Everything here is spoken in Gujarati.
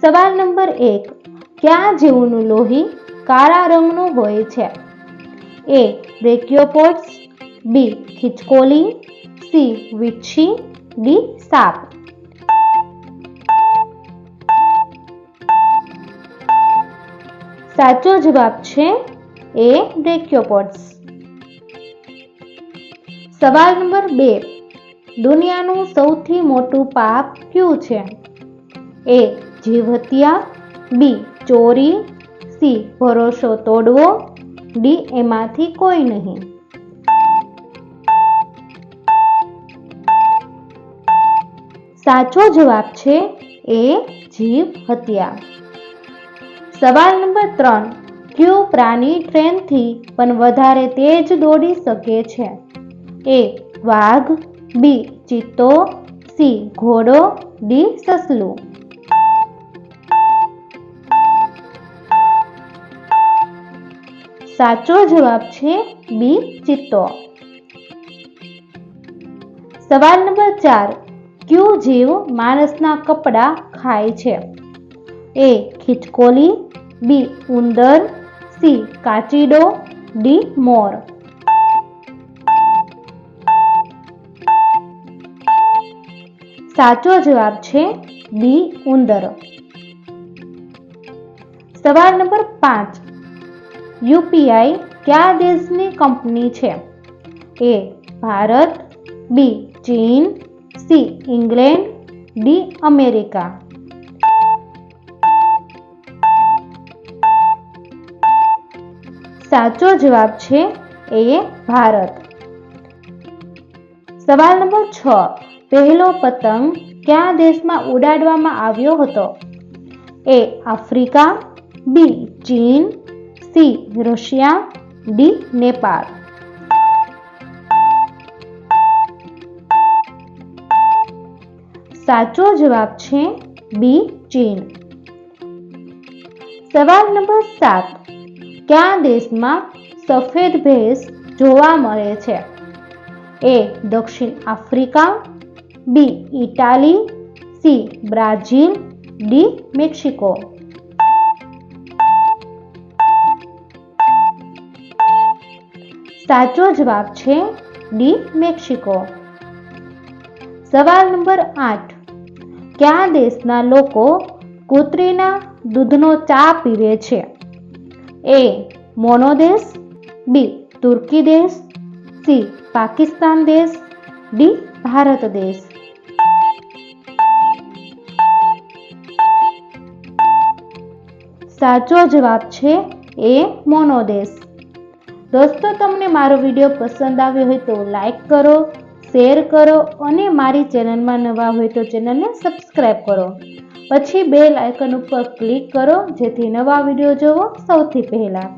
સવાલ નંબર 1. કયા જીવનું લોહી કાળા રંગનું હોય છે? A. બ્રેકિયોપોડ્સ, B. ખિચકોલી, C. વીંછી, D. સાપ. સાચો જવાબ છે A. બ્રેકિયોપોડ્સ. સવાલ નંબર 2. દુનિયાનું સૌથી મોટું પાપ કયું છે? A. જીવ હત્યા, B. ચોરી, C. ભરોસો તોડવો, D. એમાંથી કોઈ નહીં. સાચો જવાબ છે A. જીવ હત્યા. સવાલ નંબર 3. કયું પ્રાણી ટ્રેનથી પણ વધારે તેજ દોડી શકે છે? A. વાઘ, B. ચિત્તો, C. ઘોડો, D. સસલું. સાચો જવાબ છે B. ચિત્તો. સવાલ નંબર 4. કયું જીવ માણસના કપડા ખાય છે? A. ખિચકોલી, B. ઉંદર, C. કાચીડો, D. મોર. સાચો જવાબ છે B. ઉંદર. સવાલ નંબર 5. યુપીઆઈ કયા દેશની કંપની છે? A. ભારત, B. ચીન, C. England, D. અમેરિકા. સાચો જવાબ છે A. ભારત. સવાલ નંબર 6. પહેલો પતંગ કયા દેશમાં ઉડાડવામાં આવ્યો હતો? A. Africa, B. ચીન, C. Russia, D. નેપાળ. સાચો જવાબ છે B. ચીન. સવાલ નંબર 7. કયા દેશમાં સફેદ ભેંસ જોવા મળે છે? A. દક્ષિણ Africa, B. Italy, C. Brazil, D. Mexico. સાચો જવાબ છે D. મેક્સિકો. સવાલ નંબર 8. કયા દેશના લોકો કૂતરીના દૂધનો ચા પીવે છે? A. મોનો દેશ, B. તુર્કી દેશ, C. પાકિસ્તાન દેશ, D. ભારત દેશ. સાચો જવાબ છે A. મોનો દેશ. દોસ્તો, તમને મારો વિડીયો પસંદ આવ્યો હોય તો લાઈક કરો, શેર કરો અને મારી ચેનલમાં નવા હોય તો ચેનલને સબસ્ક્રાઈબ કરો. પછી બેલ આઇકન ઉપર ક્લિક કરો જેથી નવા વિડીયો જોવો સૌથી પહેલા.